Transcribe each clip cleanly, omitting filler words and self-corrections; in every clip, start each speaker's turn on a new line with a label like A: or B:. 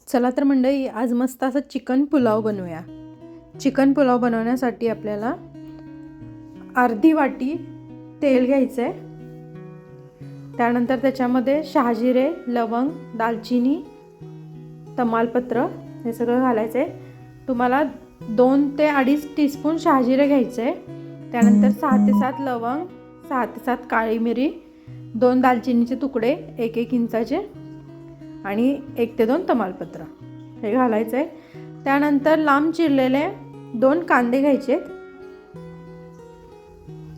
A: चला तर मंडळी, आज मस्त असं चिकन पुलाव बनवूया. चिकन पुलाव बनवण्यासाठी आपल्याला अर्धी वाटी तेल घ्यायचं आहे. त्यानंतर त्याच्यामध्ये शहाजिरे, लवंग, दालचिनी, तमालपत्र हे सगळं घालायचं आहे. तुम्हाला 2 ते 2.5 टीस्पून शहाजिरे घ्यायचे आहे. त्यानंतर 6 ते 7 लवंग, 6 ते 7 काळी मिरी, 2 दालचिनीचे तुकडे 1-1 इंचाचे आणि 1 ते 2 तमालपत्र हे घालायचं आहे. त्यानंतर लांब चिरलेले 2 कांदे घ्यायचे.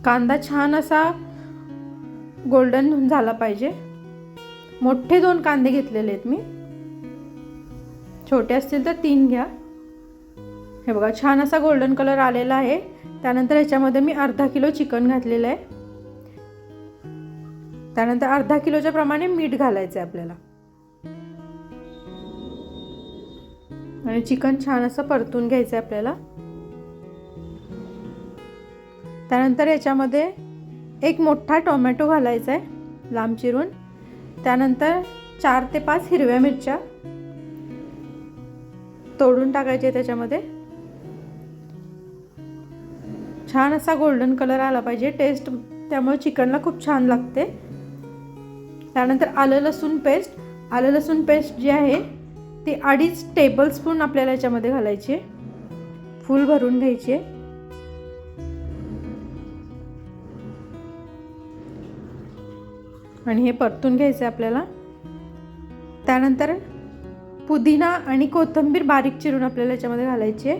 A: कांदा छान असा गोल्डन झाला पाहिजे. मोठे 2 कांदे घेतलेले आहेत मी, छोटे असतील तर 3 घ्या. हे बघा, छान असा गोल्डन कलर आलेला आहे. त्यानंतर याच्यामध्ये मी अर्धा किलो चिकन घातलेलं आहे. त्यानंतर अर्धा किलोच्या प्रमाणे मीठ घालायचं आहे आपल्याला आणि चिकन छान असं परतून घ्यायचं आहे आपल्याला. त्यानंतर याच्यामध्ये 1 मोठा टोमॅटो घालायचा आहे लांब चिरून. त्यानंतर 4 ते 5 हिरव्या मिरच्या तोडून टाकायचे त्याच्यामध्ये. छान असा गोल्डन कलर आला पाहिजे, टेस्ट त्यामुळे चिकनला खूप छान लागते. त्यानंतर आलं लसूण पेस्ट जी आहे ती 2.5 टेबलस्पून आपल्याला याच्यामध्ये घालायची, फुल भरून घ्यायची. आणि हे परतून घ्यायचं आहे आपल्याला. त्यानंतर पुदिना आणि कोथिंबीर बारीक चिरून आपल्याला याच्यामध्ये घालायची आहे.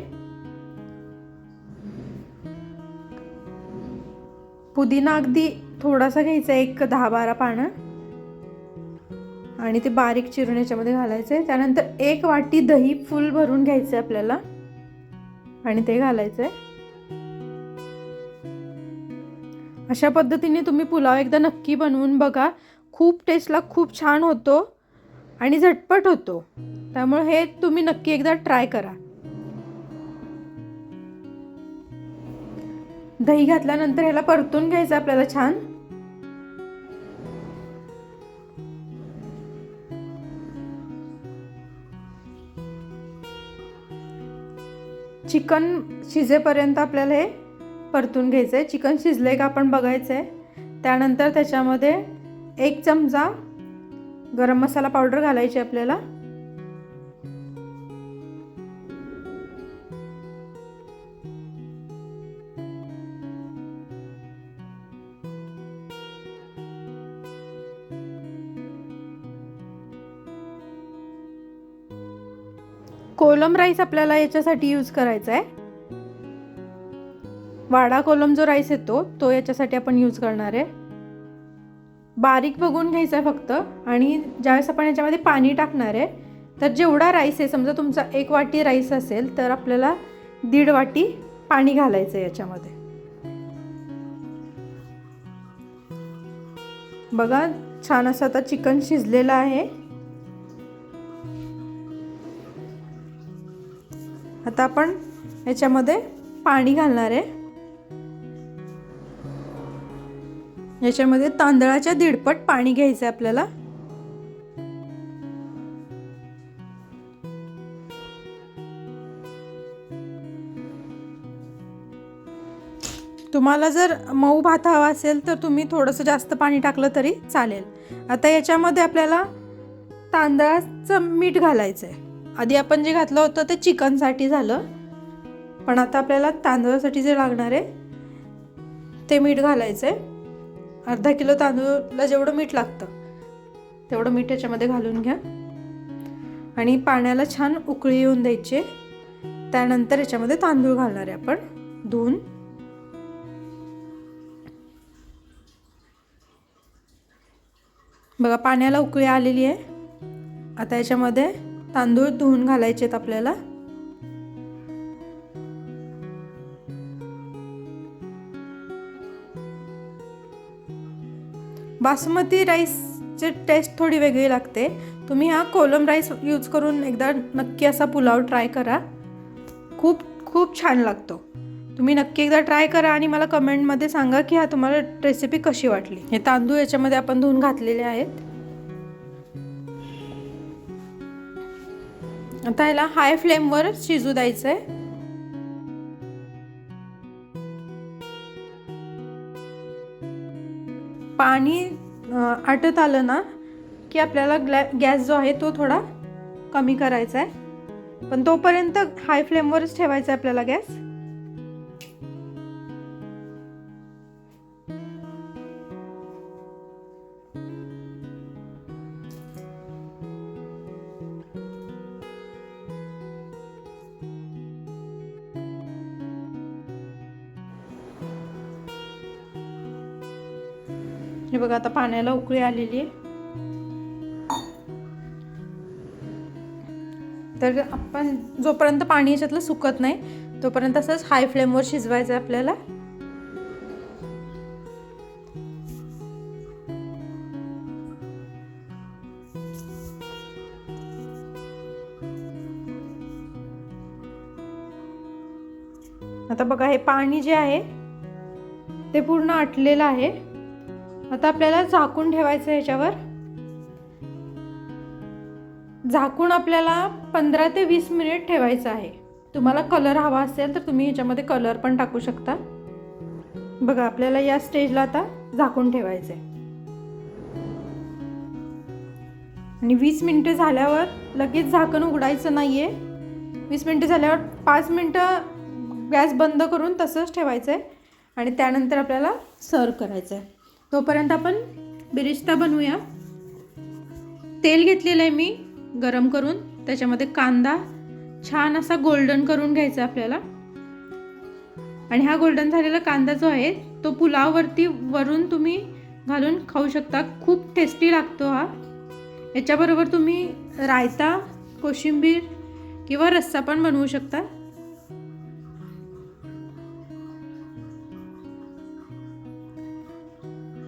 A: पुदिना अगदी थोडासा घ्यायचा, 10-12 पानं, आणि ते बारीक चिरून याच्यामध्ये घालायचं आहे. त्यानंतर 1 वाटी दही फुल भरून घ्यायचं आहे आपल्याला आणि ते घालायचं आहे. अशा पद्धतीने तुम्ही पुलाव एकदा नक्की बनवून बघा. खूप टेस्टला खूप छान होतो आणि झटपट होतो. त्यामुळे हे तुम्ही नक्की एकदा ट्राय करा. दही घातल्यानंतर ह्याला परतून घ्यायचं आपल्याला छान. चिकन शिजेपर्यंत आपल्याला हे परतून घ्यायचं आहे. चिकन शिजलंय का आपण बघायचं आहे. त्यानंतर त्याच्यामध्ये 1 चमचा गरम मसाला पावडर घालायची आपल्याला. कोलम राईस आपल्याला याच्यासाठी यूज करायचा आहे. वाडा कोलम जो राईस येतो तो याच्यासाठी आपण यूज करणार आहे. बारीक बघून घ्यायचा आहे फक्त. आणि ज्यावेळेस आपण याच्यामध्ये पाणी टाकणार आहे तर जेवढा राईस आहे, समजा तुमचा 1 वाटी राईस असेल तर आपल्याला 1.5 वाटी पाणी घालायचं आहे याच्यामध्ये. बघा, छान असं आता चिकन शिजलेलं आहे. आता आपण याच्यामध्ये पाणी घालणार आहे. याच्यामध्ये तांदळाच्या 1.5 पट पाणी घ्यायचं आहे आपल्याला. तुम्हाला जर मऊ भात हवा असेल तर तुम्ही थोडंसं जास्त पाणी टाकलं तरी चालेल. आता याच्यामध्ये आपल्याला तांदळाचं मीठ घालायचं आहे. आधी आपण जे घातलं होतं ते चिकनसाठी झालं, पण आता आपल्याला तांदळासाठी जे लागणार आहे ते मीठ घालायचं आहे. अर्धा किलो तांदूळला जेवढं मीठ लागतं तेवढं मीठ याच्यामध्ये घालून घ्या आणि पाण्याला छान उकळी येऊन द्यायची. त्यानंतर याच्यामध्ये तांदूळ घालणार आहे आपण धुवून. बघा, पाण्याला उकळी आलेली आहे. आता याच्यामध्ये तांदूळ धुवून घालायचे आहेत आपल्याला. बासमती राईसची टेस्ट थोडी वेगळी लागते. तुम्ही हा कोलम राईस यूज करून एकदा नक्की असा पुलाव ट्राय करा. खूप खूप छान लागतो. तुम्ही नक्की एकदा ट्राय करा आणि मला कमेंटमध्ये सांगा की तुम्हाला रेसिपी कशी वाटली. हे तांदूळ याच्यामध्ये आपण धुवून घातलेले आहेत. आता ह्याला हाय फ्लेमवर शिजू द्यायचं आहे. पाणी आटत आलं ना की आपल्याला गॅस जो आहे तो थोडा कमी करायचा आहे, पण तोपर्यंत हाय फ्लेमवरच ठेवायचा आहे आपल्याला गॅस. हे बघा आता पाण्याला उकळी आलेली आहे. तर आपण जोपर्यंत पाणी याच्यातलं सुकत नाही तोपर्यंत असंच हाय फ्लेमवर शिजवायचं आहे आपल्याला. आता बघा हे पाणी जे आहे ते पूर्ण आटलेलं आहे. आता आपल्याला झाकून ठेवायचं आहे ह्याच्यावर. झाकून आपल्याला 15 ते 20 मिनिट ठेवायचं आहे. तुम्हाला कलर हवा असेल तर तुम्ही ह्याच्यामध्ये कलर पण टाकू शकता. बघा आपल्याला या स्टेजला आता झाकून ठेवायचं आहे. आणि 20 मिनिटं झाल्यावर लगेच झाकण उघडायचं नाहीये. 20 मिनिटं झाल्यावर 5 मिनिटं गॅस बंद करून तसंच ठेवायचं आहे आणि त्यानंतर आपल्याला सर्व करायचं आहे. तोपर्यंत आपण बिरिस्ता बनवूया. तेल घेतलेलं आहे मी गरम करून, त्याच्यामध्ये कांदा छान असा गोल्डन करून घ्यायचा आपल्याला. आणि हा गोल्डन झालेला कांदा जो आहे तो पुलाववरती वरून तुम्ही घालून खाऊ शकता. खूप टेस्टी लागतो हा. याच्याबरोबर तुम्ही रायता, कोशिंबीर किंवा रस्सा पण बनवू शकता.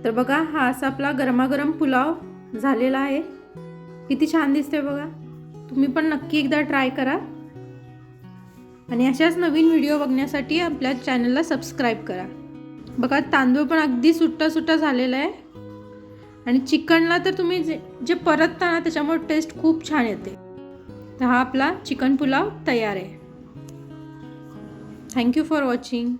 A: तर बघा हा असा आपला गरमागरम पुलाव झालेला आहे. किती छान दिसते बघा. तुम्ही पण नक्की एकदा ट्राय करा आणि अशाच नवीन व्हिडिओ बघण्यासाठी आपल्या चॅनलला सबस्क्राईब करा. बघा तांदूळ पण अगदी सुट्टा सुट्टा झालेला आहे आणि चिकनला तर तुम्ही जे परतता ना त्याच्यामुळे टेस्ट खूप छान येते. तर हा आपला चिकन पुलाव तयार आहे. Thank you for watching.